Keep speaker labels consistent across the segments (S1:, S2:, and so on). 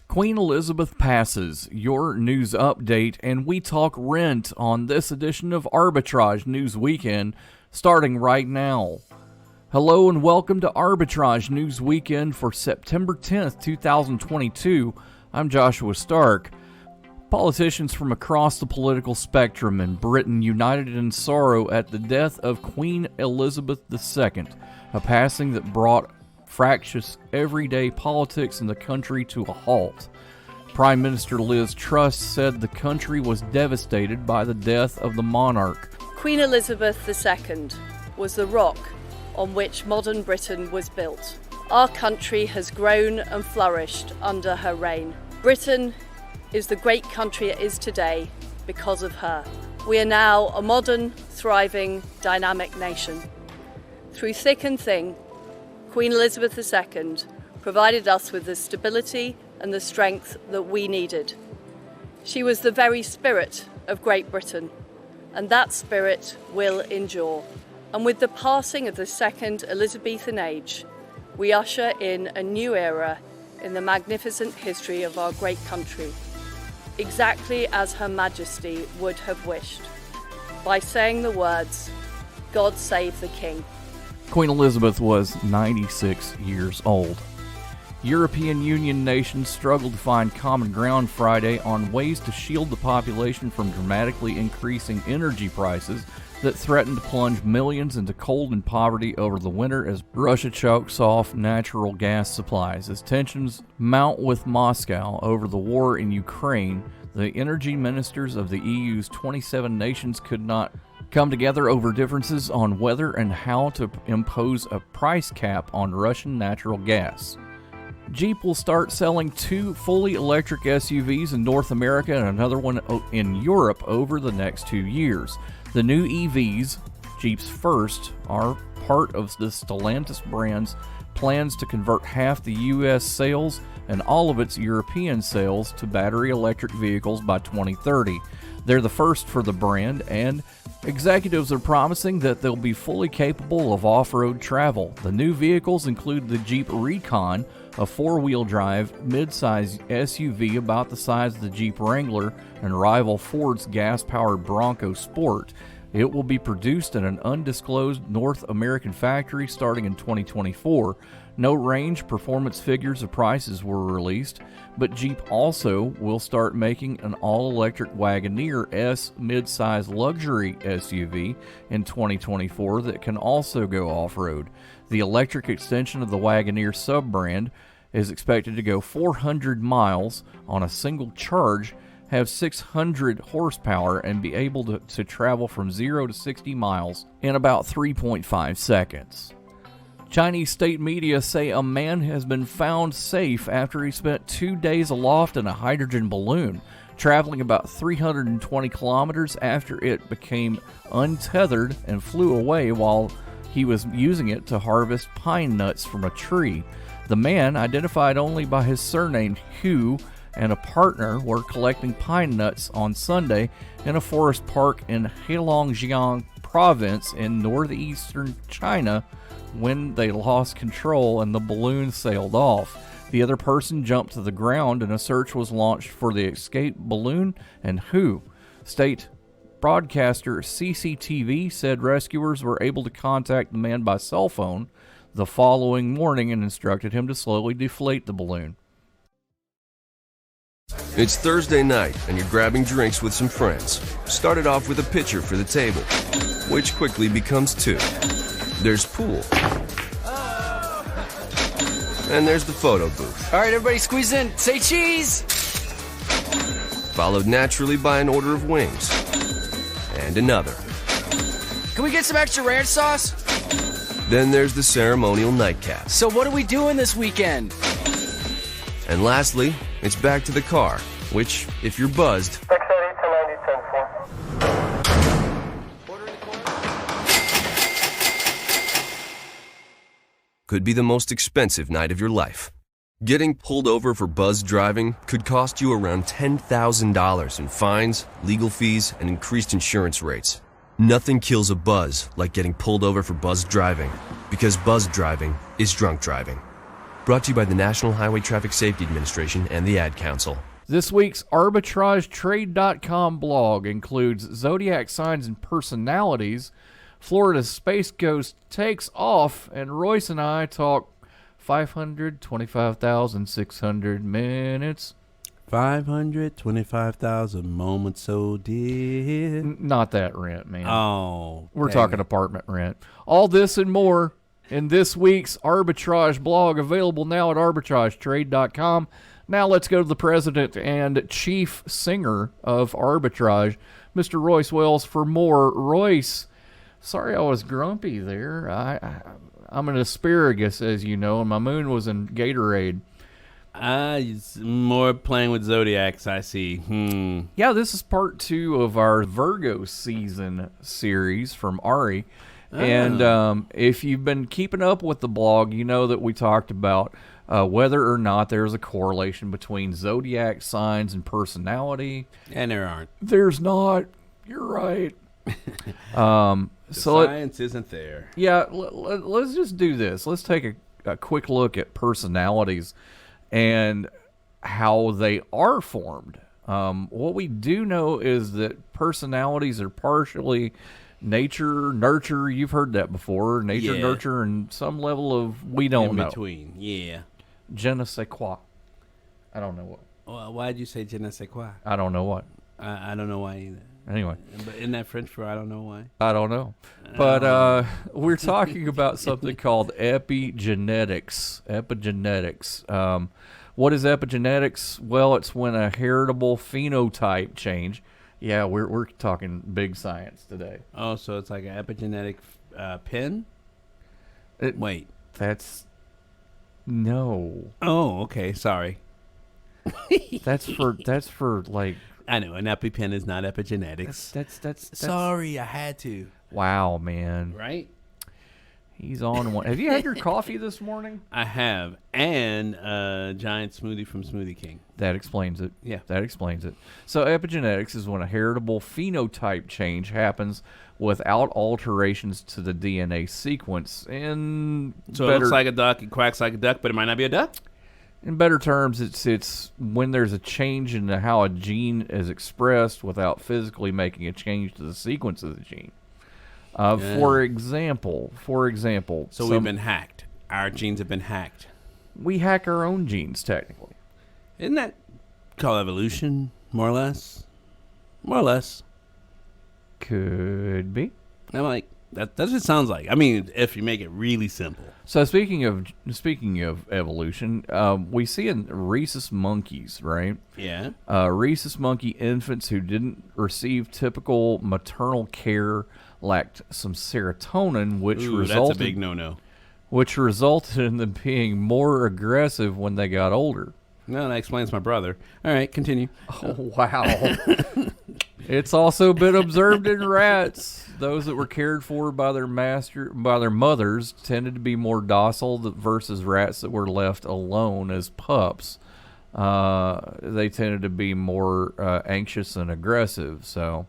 S1: Queen Elizabeth passes, your news update, and we talk rent on this edition of Arbitrage News Weekend, starting right now. Hello and welcome to Arbitrage News Weekend for September 10th, 2022. I'm Joshua Stark. Politicians from across the political spectrum in Britain united in sorrow at the death of Queen Elizabeth II, a passing that brought fractious everyday politics in the country to a halt. Prime Minister Liz Truss said the country was devastated by the death of the monarch.
S2: Queen Elizabeth II was the rock on which modern Britain was built. Our country has grown and flourished under her reign. Britain is the great country it is today because of her. We are now a modern, thriving, dynamic nation. Through thick and thin, Queen Elizabeth II provided us with the stability and the strength that we needed. She was the very spirit of Great Britain, and that spirit will endure. And with the passing of the second Elizabethan age, we usher in a new era in the magnificent history of our great country, exactly as Her Majesty would have wished, by saying the words, "God save the King."
S1: Queen Elizabeth was 96 years old. European Union nations struggled to find common ground Friday on ways to shield the population from dramatically increasing energy prices that threatened to plunge millions into cold and poverty over the winter as Russia chokes off natural gas supplies. As tensions mount with Moscow over the war in Ukraine, the energy ministers of the EU's 27 nations could not come together over differences on whether and how to impose a price cap on Russian natural gas. Jeep will start selling 2 fully electric SUVs in North America and another one in Europe over the next 2 years. The new EVs, Jeep's first, are part of the Stellantis brand's plans to convert half the U.S. sales and all of its European sales to battery electric vehicles by 2030. They're the first for the brand, and executives are promising that they'll be fully capable of off-road travel. The new vehicles include the Jeep Recon, a 4-wheel drive, mid-size SUV about the size of the Jeep Wrangler and rival Ford's gas-powered Bronco Sport. It will be produced in an undisclosed North American factory starting in 2024. No range, performance figures, or prices were released, but Jeep also will start making an all-electric Wagoneer S mid-size luxury SUV in 2024 that can also go off-road. The electric extension of the Wagoneer sub-brand is expected to go 400 miles on a single charge, have 600 horsepower, and be able to travel from 0 to 60 miles in about 3.5 seconds. Chinese state media say a man has been found safe after he spent 2 days aloft in a hydrogen balloon, traveling about 320 kilometers after it became untethered and flew away while he was using it to harvest pine nuts from a tree. The man, identified only by his surname Hu, and a partner were collecting pine nuts on Sunday in a forest park in Heilongjiang province in northeastern China when they lost control and the balloon sailed off. The other person jumped to the ground and a search was launched for the escaped balloon and Hu. State broadcaster CCTV said rescuers were able to contact the man by cell phone the following morning and instructed him to slowly deflate the balloon.
S3: It's Thursday night and you're grabbing drinks with some friends. Started off with a pitcher for the table, which quickly becomes 2. There's pool. And there's the photo booth.
S4: All right, everybody squeeze in. Say cheese!
S3: Followed naturally by an order of wings. And another.
S4: Can we get some extra ranch sauce?
S3: Then there's the ceremonial nightcap.
S4: So what are we doing this weekend?
S3: And lastly, it's back to the car, which, if you're buzzed, could be the most expensive night of your life. Getting pulled over for buzz driving could cost you around $10,000 in fines, legal fees, and increased insurance rates. Nothing kills a buzz like getting pulled over for buzz driving, because buzz driving is drunk driving. Brought to you by the National Highway Traffic Safety Administration and the Ad Council.
S1: This week's ArbitrageTrade.com blog includes zodiac signs and personalities, Florida's space ghost takes off, and Royce and I talk 525,600 minutes.
S5: 525,000 moments so dear.
S1: Not that rent, man.
S5: Oh.
S1: We're talking apartment rent. All this and more in this week's Arbitrage blog, available now at arbitragetrade.com. Now let's go to the president and chief singer of Arbitrage, Mr. Royce Wells, for more. Royce, sorry I was grumpy there. I'm an asparagus, as you know, and my moon was in Gatorade.
S5: It's more playing with zodiacs, I see.
S1: Yeah, this is part 2 of our Virgo season series from Ari. And if you've been keeping up with the blog, you know that we talked about whether or not there's a correlation between zodiac signs and personality.
S5: And there aren't.
S1: There's not. You're right.
S5: Science isn't there.
S1: Yeah, let's just do this. Let's take a quick look at personalities and how they are formed. What we do know is that personalities are partially nature, nurture. You've heard that before. Nature,
S5: Yeah.
S1: nurture, and some level of we don't know.
S5: In between, yeah.
S1: Je ne sais quoi. I don't know what.
S5: Well, why'd you say je ne sais quoi?
S1: I don't know what.
S5: I don't know why either.
S1: Anyway.
S5: But isn't that French for I don't know why?
S1: I don't know. But we're talking about something called epigenetics. Epigenetics. What is epigenetics? Well, it's when a heritable phenotype change. Yeah, we're talking big science today.
S5: Oh, so it's like an epigenetic pin? Wait.
S1: That's... No.
S5: Oh, okay. Sorry.
S1: That's for like...
S5: I know, an EpiPen is not epigenetics.
S1: That's
S5: Sorry, I had to.
S1: Wow, man.
S5: Right?
S1: He's on one. Have you had your coffee this morning?
S5: I have. And a giant smoothie from Smoothie King.
S1: That explains it.
S5: Yeah.
S1: That explains it. So epigenetics is when a heritable phenotype change happens without alterations to the DNA sequence. It
S5: looks like a duck, it quacks like a duck, but it might not be a duck?
S1: In better terms, it's when there's a change in how a gene is expressed without physically making a change to the sequence of the gene. For example.
S5: So we've been hacked. Our genes have been hacked.
S1: We hack our own genes, technically.
S5: Isn't that called evolution, more or less? More or less.
S1: Could be.
S5: I'm like, that's what it sounds like. I mean, if you make it really simple.
S1: So speaking of evolution, we see in rhesus monkeys, right?
S5: Yeah.
S1: Rhesus monkey infants who didn't receive typical maternal care lacked some serotonin, which resulted...
S5: That's a big no-no.
S1: Which resulted in them being more aggressive when they got older.
S5: No, that explains my brother. All right, continue.
S1: Oh, wow. It's also been observed in rats. Those that were cared for by their mothers tended to be more docile versus rats that were left alone as pups. They tended to be more anxious and aggressive. So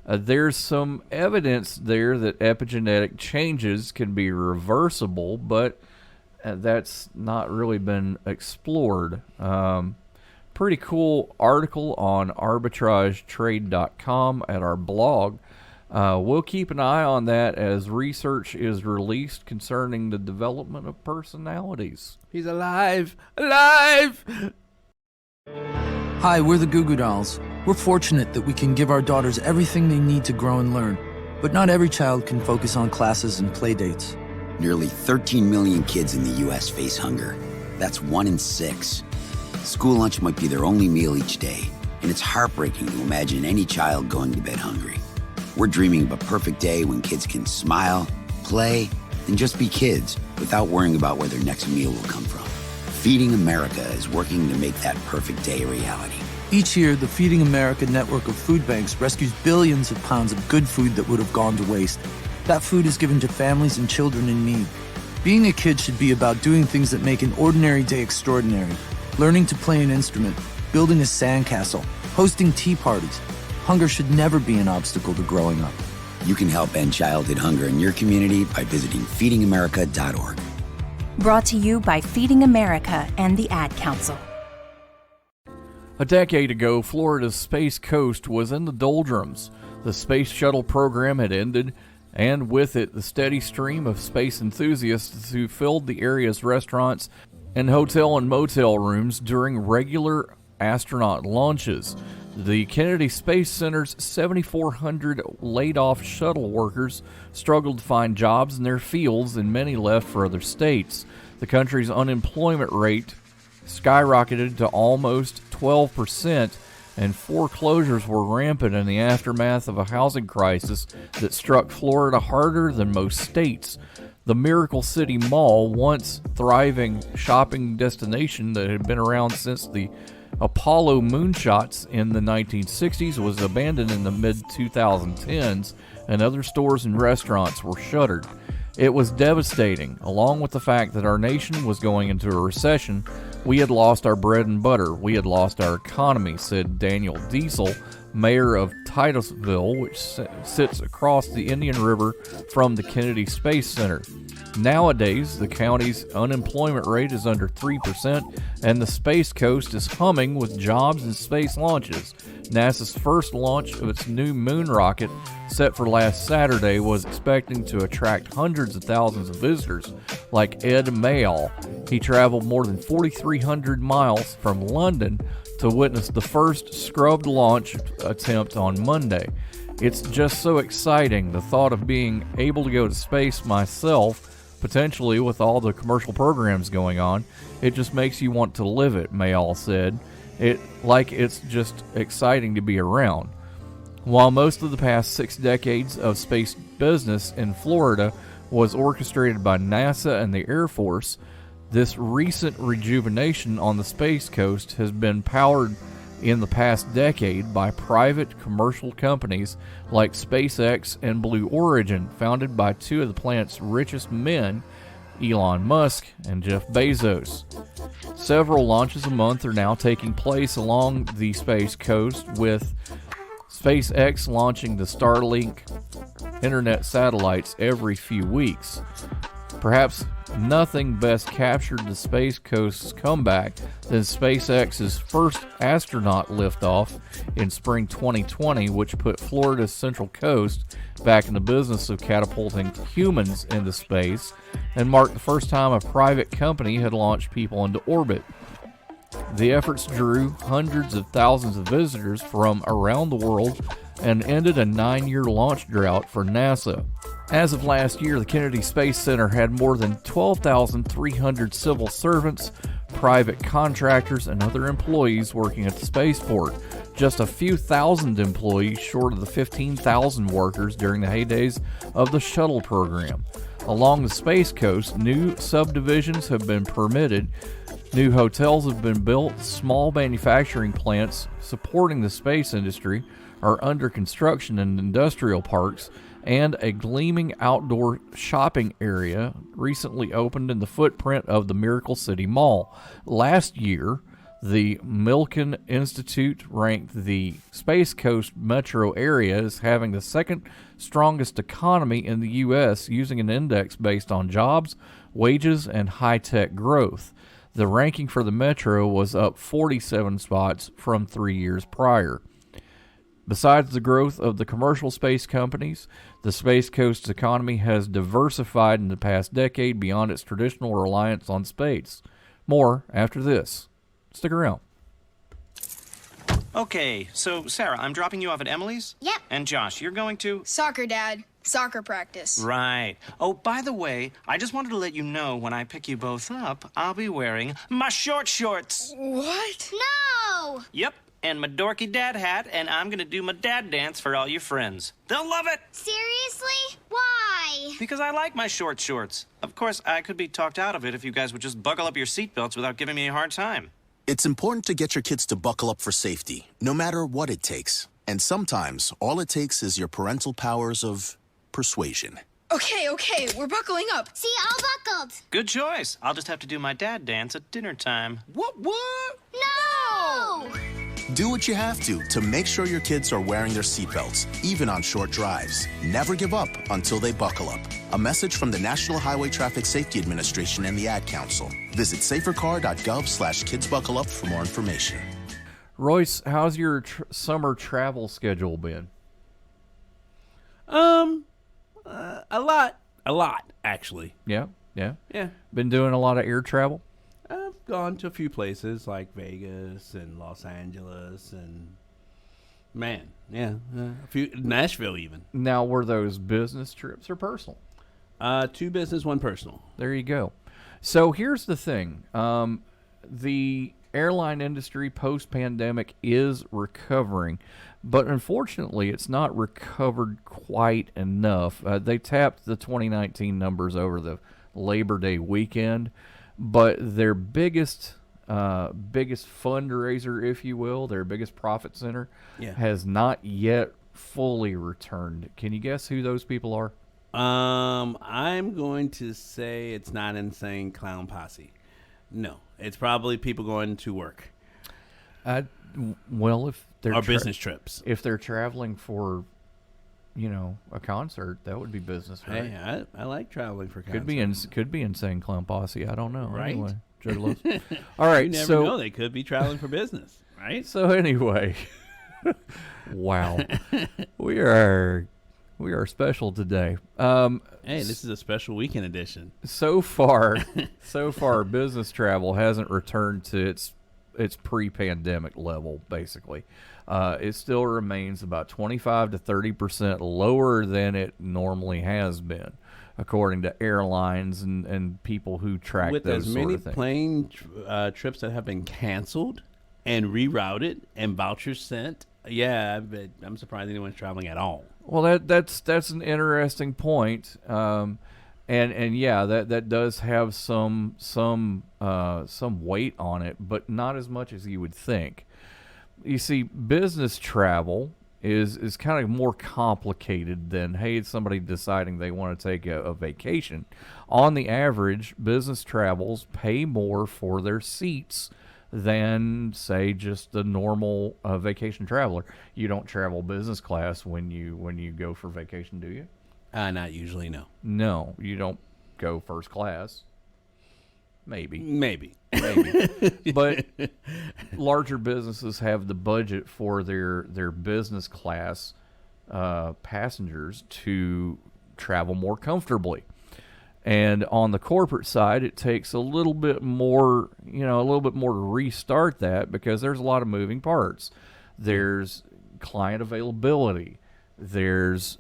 S1: there's some evidence there that epigenetic changes can be reversible, but that's not really been explored. Pretty cool article on arbitragetrade.com at our blog. We'll keep an eye on that as research is released concerning the development of personalities.
S5: He's alive! Alive!
S6: Hi, we're the Goo Goo Dolls. We're fortunate that we can give our daughters everything they need to grow and learn. But not every child can focus on classes and play dates.
S7: Nearly 13 million kids in the U.S. face hunger. That's 1 in 6. School lunch might be their only meal each day, and it's heartbreaking to imagine any child going to bed hungry. We're dreaming of a perfect day when kids can smile, play, and just be kids without worrying about where their next meal will come from. Feeding America is working to make that perfect day a reality.
S6: Each year, the Feeding America network of food banks rescues billions of pounds of good food that would have gone to waste. That food is given to families and children in need. Being a kid should be about doing things that make an ordinary day extraordinary. Learning to play an instrument, building a sandcastle, hosting tea parties. Hunger should never be an obstacle to growing up.
S7: You can help end childhood hunger in your community by visiting feedingamerica.org.
S8: Brought to you by Feeding America and the Ad Council.
S1: A decade ago, Florida's Space Coast was in the doldrums. The space shuttle program had ended, and with it, the steady stream of space enthusiasts who filled the area's restaurants and hotel and motel rooms during regular astronaut launches. The Kennedy Space Center's 7,400 laid-off shuttle workers struggled to find jobs in their fields, and many left for other states. The country's unemployment rate skyrocketed to almost 12%, and foreclosures were rampant in the aftermath of a housing crisis that struck Florida harder than most states. The Miracle City Mall, once thriving shopping destination that had been around since the Apollo moonshots in the 1960s, was abandoned in the mid-2010s, and other stores and restaurants were shuttered. It was devastating. Along with the fact that our nation was going into a recession, we had lost our bread and butter. We had lost our economy, said Daniel Diesel, mayor of Titusville, which sits across the Indian River from the Kennedy Space Center. Nowadays, the county's unemployment rate is under 3%, and the Space Coast is humming with jobs and space launches. NASA's first launch of its new moon rocket, set for last Saturday, was expecting to attract hundreds of thousands of visitors, like Ed Mayall. He traveled more than 4,300 miles from London to witness the first scrubbed launch attempt on Monday. It's just so exciting, the thought of being able to go to space myself, potentially with all the commercial programs going on. It just makes you want to live it, Mayall said. It's just exciting to be around. While most of the past 6 decades of space business in Florida was orchestrated by NASA and the Air Force, this recent rejuvenation on the Space Coast has been powered in the past decade by private commercial companies like SpaceX and Blue Origin, founded by 2 of the planet's richest men, Elon Musk and Jeff Bezos. Several launches a month are now taking place along the Space Coast, with SpaceX launching the Starlink internet satellites every few weeks. Perhaps nothing best captured the Space Coast's comeback than SpaceX's first astronaut liftoff in spring 2020, which put Florida's Central Coast back in the business of catapulting humans into space and marked the first time a private company had launched people into orbit. The efforts drew hundreds of thousands of visitors from around the world and ended a 9-year launch drought for NASA. As of last year, the Kennedy Space Center had more than 12,300 civil servants, private contractors, and other employees working at the spaceport, just a few thousand employees short of the 15,000 workers during the heydays of the shuttle program. Along the Space Coast, new subdivisions have been permitted, new hotels have been built, small manufacturing plants supporting the space industry are under construction in industrial parks, and a gleaming outdoor shopping area recently opened in the footprint of the Miracle City Mall. Last year, the Milken Institute ranked the Space Coast metro area as having the second strongest economy in the U.S., using an index based on jobs, wages, and high-tech growth. The ranking for the metro was up 47 spots from 3 years prior. Besides the growth of the commercial space companies, the Space Coast's economy has diversified in the past decade beyond its traditional reliance on space. More after this. Stick around.
S9: Okay, so Sarah, I'm dropping you off at Emily's?
S10: Yep.
S9: And Josh, you're going to?
S10: Soccer, Dad. Soccer practice.
S9: Right. Oh, by the way, I just wanted to let you know when I pick you both up, I'll be wearing my short shorts.
S10: What?
S11: No!
S9: Yep. And my dorky dad hat, and I'm gonna do my dad dance for all your friends. They'll love it!
S11: Seriously? Why?
S9: Because I like my short shorts. Of course, I could be talked out of it if you guys would just buckle up your seatbelts without giving me a hard time.
S12: It's important to get your kids to buckle up for safety, no matter what it takes. And sometimes, all it takes is your parental powers of persuasion.
S10: Okay, we're buckling up.
S11: See, all buckled.
S9: Good choice. I'll just have to do my dad dance at dinner time.
S12: What?
S11: No!
S12: Do what you have to make sure your kids are wearing their seatbelts, even on short drives. Never give up until they buckle up. A message from the National Highway Traffic Safety Administration and the Ad Council. Visit safercar.gov/kidsbuckleup for more information.
S1: Royce, how's your summer travel schedule been?
S5: A lot, actually.
S1: Yeah.
S5: Yeah.
S1: Been doing a lot of air travel?
S5: I've gone to a few places like Vegas and Los Angeles and, a few, Nashville even.
S1: Now, were those business trips or personal?
S5: 2 business, 1 personal.
S1: There you go. So here's the thing. The airline industry post-pandemic is recovering, but unfortunately it's not recovered quite enough. They tapped the 2019 numbers over the Labor Day weekend, but their biggest fundraiser, if you will, their biggest profit center, has not yet fully returned. Can you guess who those people are?
S5: I'm going to say it's not Insane Clown Posse. No, it's probably people going to work.
S1: Well, if they're
S5: business trips.
S1: If they're traveling for, a concert, that would be business, right?
S5: Hey, I like traveling for concerts.
S1: Could be Insane Clown Posse. I don't know.
S5: Right.
S1: Anyway, all right.
S5: You never know. They could be traveling for business, right?
S1: So anyway, wow, we are special today.
S5: Hey, this is a special weekend edition.
S1: So far, business travel hasn't returned to its pre-pandemic level, basically. It still remains about 25 to 30% lower than it normally has been, according to airlines and people who track
S5: with
S1: those
S5: as
S1: sort
S5: many
S1: of things.
S5: plane trips that have been canceled and rerouted and vouchers sent. Yeah, I'm surprised anyone's traveling at all.
S1: Well, that's an interesting point, and yeah, that does have some weight on it, but not as much as you would think. You see, business travel is kind of more complicated than, hey, it's somebody deciding they want to take a vacation. On the average, business travels pay more for their seats than, say, just the normal vacation traveler. You don't travel business class when you go for vacation, do you?
S5: Not usually, no.
S1: No, you don't go first class. Maybe. But larger businesses have the budget for their business class passengers to travel more comfortably. And on the corporate side, it takes a little bit more to restart that, because there's a lot of moving parts. There's client availability. There's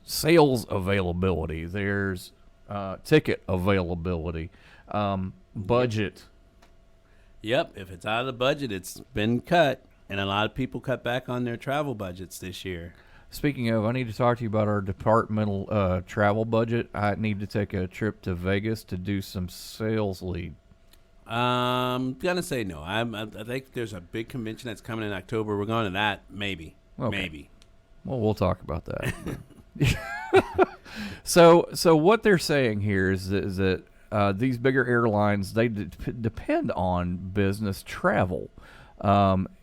S1: sales availability. There's ticket availability. Budget.
S5: Yep, if it's out of the budget, it's been cut, and a lot of people cut back on their travel budgets this year.
S1: Speaking of, I need to talk to you about our departmental travel budget. I need to take a trip to Vegas to do some sales lead.
S5: I'm gonna say no. I think there's a big convention that's coming in October. We're going to that, maybe.
S1: Okay.
S5: Maybe.
S1: Well, we'll talk about that. So what they're saying here is that these bigger airlines, they depend on business travel.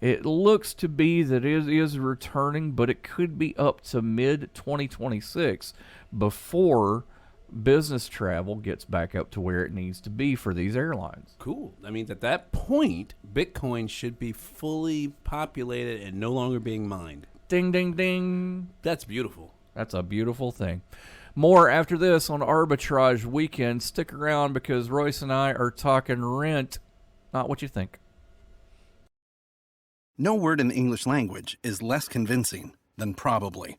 S1: It looks to be that it is returning, but it could be up to mid-2026 before business travel gets back up to where it needs to be for these airlines.
S5: Cool. That means at that point, Bitcoin should be fully populated and no longer being mined.
S1: Ding, ding, ding.
S5: That's beautiful.
S1: That's a beautiful thing. More after this on Arbitrage Weekend. Stick around, because Royce and I are talking rent, not what you think.
S13: No word in the English language is less convincing than probably.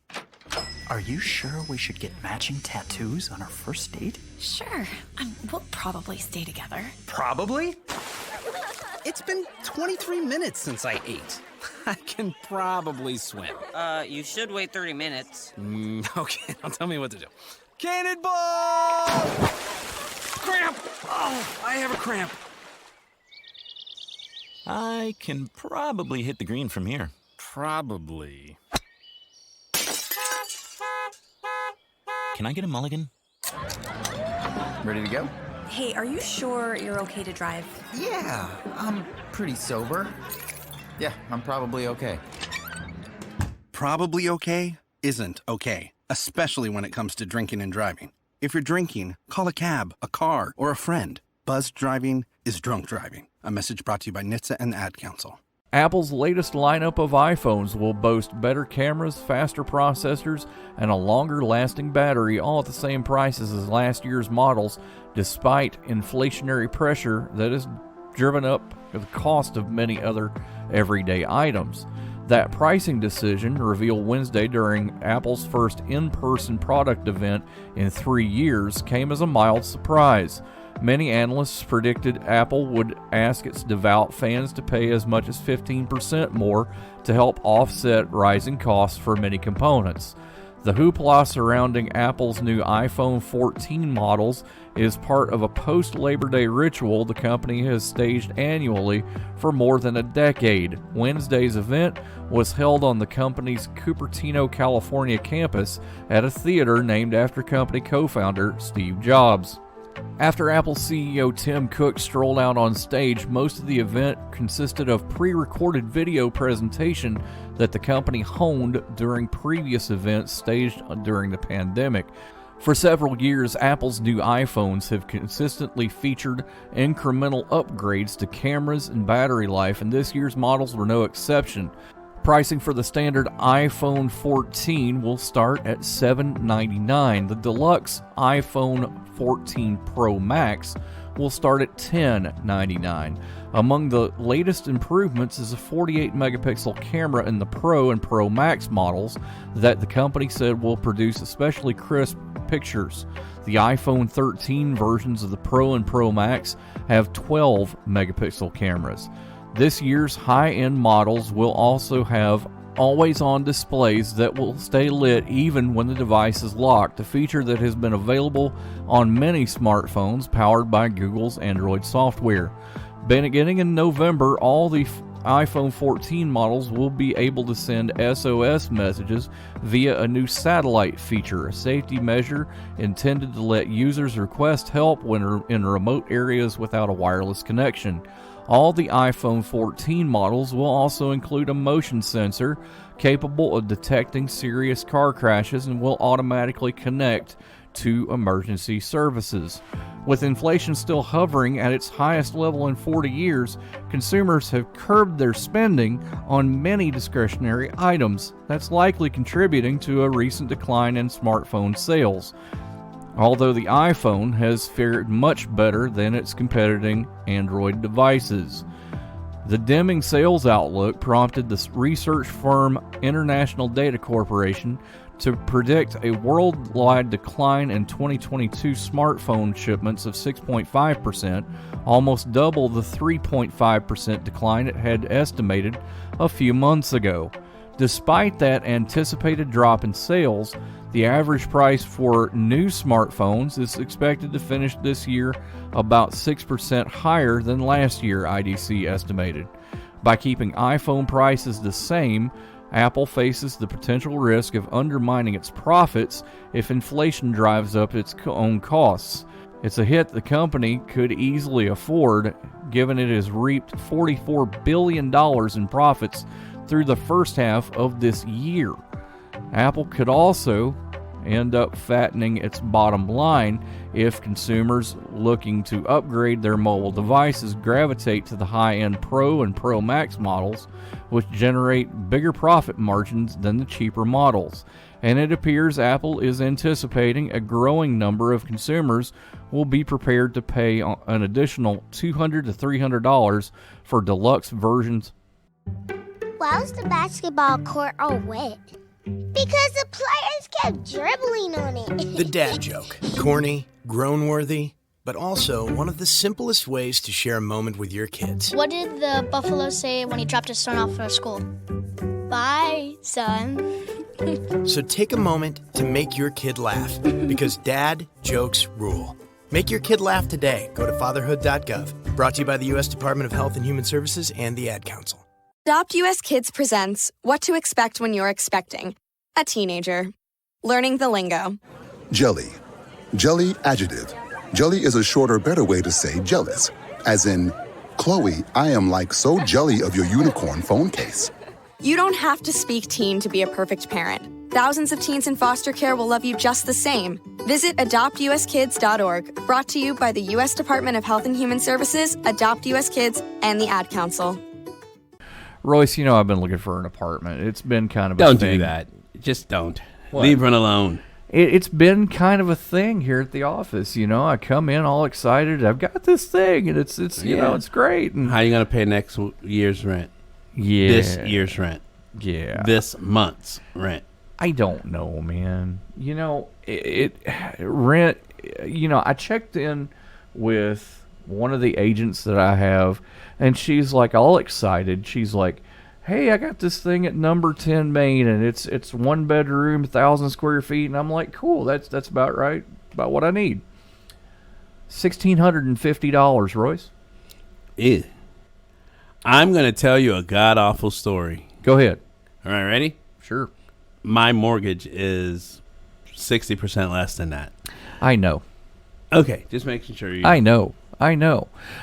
S14: Are you sure we should get matching tattoos on our first date?
S8: Sure. We'll probably stay together.
S13: Probably? It's been 23 minutes since I ate. I can probably swim.
S15: You should wait 30 minutes.
S13: Okay, now tell me what to do. Cannonball! Cramp! Oh, I have a cramp.
S16: I can probably hit the green from here.
S13: Probably.
S16: Can I get a mulligan?
S14: Ready to go?
S8: Hey, are you sure you're okay to drive?
S14: Yeah, I'm pretty sober.
S17: Yeah, I'm probably okay.
S18: Probably okay isn't okay, especially when it comes to drinking and driving. If you're drinking, call a cab, a car, or a friend. Buzzed driving is drunk driving. A message brought to you by NHTSA and the Ad Council.
S1: Apple's latest lineup of iPhones will boast better cameras, faster processors, and a longer-lasting battery, all at the same prices as last year's models, despite inflationary pressure that has driven up the cost of many other everyday items. That pricing decision, revealed Wednesday during Apple's first in-person product event in 3 years, came as a mild surprise. Many analysts predicted Apple would ask its devout fans to pay as much as 15% more to help offset rising costs for many components. The hoopla surrounding Apple's new iPhone 14 models is part of a post-Labor Day ritual the company has staged annually for more than a decade. Wednesday's event was held on the company's Cupertino, California campus at a theater named after company co-founder Steve Jobs. After Apple CEO Tim Cook strolled out on stage, most of the event consisted of pre-recorded video presentation that the company honed during previous events staged during the pandemic. For several years, Apple's new iPhones have consistently featured incremental upgrades to cameras and battery life, and this year's models were no exception. Pricing for the standard iPhone 14 will start at $799. The deluxe iPhone 14 Pro Max will start at $1099. Among the latest improvements is a 48-megapixel camera in the Pro and Pro Max models that the company said will produce especially crisp pictures. The iPhone 13 versions of the Pro and Pro Max have 12-megapixel cameras. This year's high-end models will also have always-on displays that will stay lit even when the device is locked, a feature that has been available on many smartphones powered by Google's Android software. Beginning in November, all the iPhone 14 models will be able to send SOS messages via a new satellite feature, a safety measure intended to let users request help when in remote areas without a wireless connection. All the iPhone 14 models will also include a motion sensor capable of detecting serious car crashes and will automatically connect to emergency services. With inflation still hovering at its highest level in 40 years, consumers have curbed their spending on many discretionary items. That's likely contributing to a recent decline in smartphone sales, although the iPhone has fared much better than its competing Android devices. The dimming sales outlook prompted the research firm International Data Corporation to predict a worldwide decline in 2022 smartphone shipments of 6.5%, almost double the 3.5% decline it had estimated a few months ago. Despite that anticipated drop in sales, the average price for new smartphones is expected to finish this year about 6% higher than last year, IDC estimated. By keeping iPhone prices the same, Apple faces the potential risk of undermining its profits if inflation drives up its own costs. It's a hit the company could easily afford, given it has reaped $44 billion in profits through the first half of this year. Apple could also end up fattening its bottom line if consumers looking to upgrade their mobile devices gravitate to the high-end Pro and Pro Max models, which generate bigger profit margins than the cheaper models. And it appears Apple is anticipating a growing number of consumers will be prepared to pay an additional $200 to $300 for deluxe versions.
S11: Why was the basketball court all wet? Because the players kept dribbling on it.
S19: The dad joke. Corny, groan-worthy, but also one of the simplest ways to share a moment with your kids.
S20: What did the buffalo say when he dropped his son off for school? Bye, son.
S19: So take a moment to make your kid laugh, because dad jokes rule. Make your kid laugh today. Go to fatherhood.gov. Brought to you by the U.S. Department of Health and Human Services and the Ad Council.
S21: Adopt US Kids presents What to Expect When You're Expecting a Teenager. Learning the lingo.
S22: Jelly. Jelly adjective. Jelly is a shorter, better way to say jealous, as in
S17: Chloe, I am like so jelly of your unicorn phone case.
S21: You don't have to speak teen to be a perfect parent. Thousands of teens in foster care will love you just the same. Visit adoptuskids.org, brought to you by the U.S. Department of Health and Human Services, Adopt U.S. Kids, and the Ad Council.
S1: Royce, you know I've been looking for an apartment. It's been kind of a
S5: Don't
S1: thing.
S5: do that. Just don't.
S1: What?
S5: Leave her alone.
S1: It's been kind of a thing here at the office. You know, I come in all excited. I've got this thing, and it's you know, it's great. And
S5: how are you going to pay next year's rent?
S1: Yeah.
S5: This year's rent.
S1: Yeah.
S5: This month's rent.
S1: I don't know, man. You know, rent, you know, I checked in with one of the agents that I have, and she's like all excited. She's like, hey, I got this thing at number 10 Main, and it's 1 bedroom, 1,000 square feet. And I'm like, cool, that's about right, about what I need. $1,650, Royce.
S5: Ew. I'm going to tell you a god-awful story.
S1: Go ahead.
S5: All right, ready?
S1: Sure.
S5: My mortgage is 60% less than that.
S1: I know.
S5: Okay, just making sure you...
S1: I know.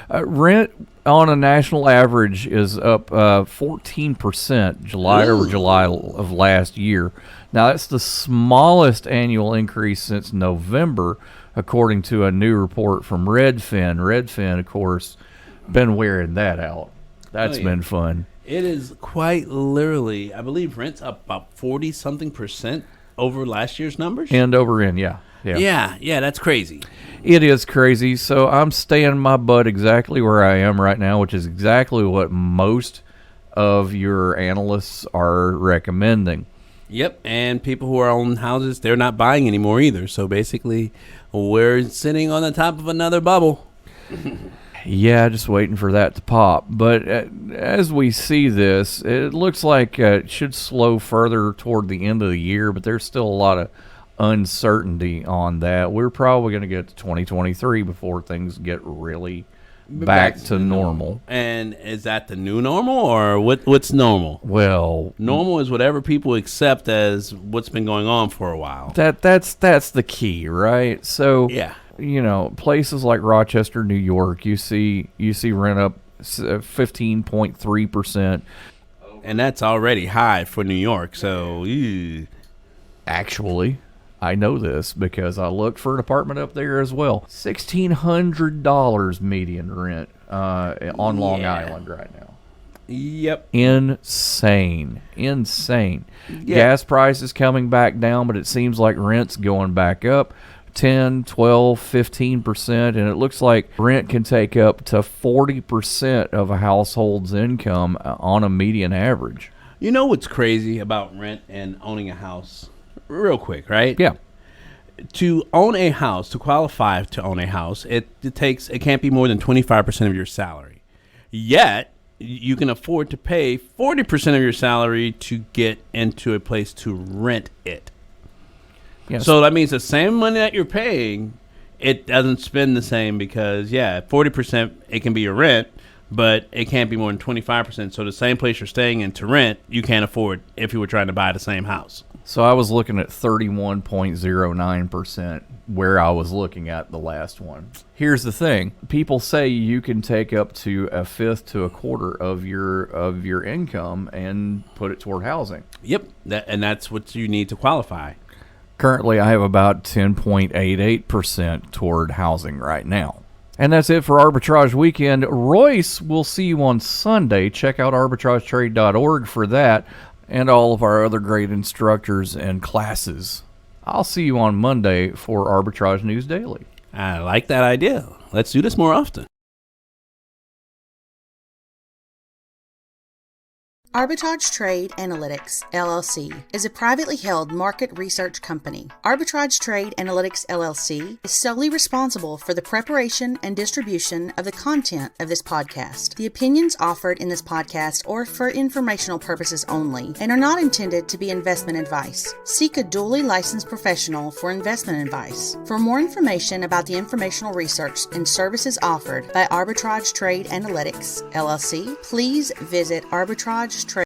S1: Rent on a national average is up 14% July over July of last year. Now, that's the smallest annual increase since November, according to a new report from Redfin. Redfin, of course, been wearing that out. That's been fun.
S5: It is quite literally, I believe rent's up about 40-something% over last year's numbers.
S1: End over end, yeah.
S5: Yeah, that's crazy.
S1: It is crazy. So I'm staying my butt exactly where I am right now, which is exactly what most of your analysts are recommending.
S5: Yep, and people who are owning houses, they're not buying anymore either. So basically, we're sitting on the top of another bubble.
S1: Yeah, just waiting for that to pop. But as we see this, it looks like it should slow further toward the end of the year, but there's still a lot of uncertainty on that. We're probably going to get to 2023 before things get really back to normal.
S5: And is that the new normal, or what's normal?
S1: Well,
S5: normal is whatever people accept as what's been going on for a while.
S1: That's the key, right? So
S5: yeah,
S1: you know, places like Rochester, New York, you see rent up 15.3%,
S5: and that's already high for New York. So
S1: actually, I know this because I looked for an apartment up there as well. $1,600 median rent on Long Island right now.
S5: Yep.
S1: Insane.
S5: Yeah.
S1: Gas prices coming back down, but it seems like rent's going back up 10, 12, 15%, and it looks like rent can take up to 40% of a household's income on a median average.
S5: You know what's crazy about rent and owning a house? Real quick, right?
S1: Yeah.
S5: To own a house, to qualify to own a house, it can't be more than 25% of your salary. Yet, you can afford to pay 40% of your salary to get into a place to rent it.
S1: Yes.
S5: So that means the same money that you're paying, it doesn't spend the same because, 40% it can be your rent, but it can't be more than 25%. So the same place you're staying in to rent, you can't afford if you were trying to buy the same house.
S1: So I was looking at 31.09% where I was looking at the last one. Here's the thing. People say you can take up to a fifth to a quarter of your income and put it toward housing.
S5: Yep. And that's what you need to qualify.
S1: Currently, I have about 10.88% toward housing right now. And that's it for Arbitrage Weekend. Royce, we'll see you on Sunday. Check out arbitragetrade.org for that and all of our other great instructors and classes. I'll see you on Monday for Arbitrage News Daily.
S5: I like that idea. Let's do this more often.
S22: Arbitrage Trade Analytics, LLC, is a privately held market research company. Arbitrage Trade Analytics, LLC, is solely responsible for the preparation and distribution of the content of this podcast. The opinions offered in this podcast are for informational purposes only and are not intended to be investment advice. Seek a duly licensed professional for investment advice. For more information about the informational research and services offered by Arbitrage Trade Analytics, LLC, please visit arbitrage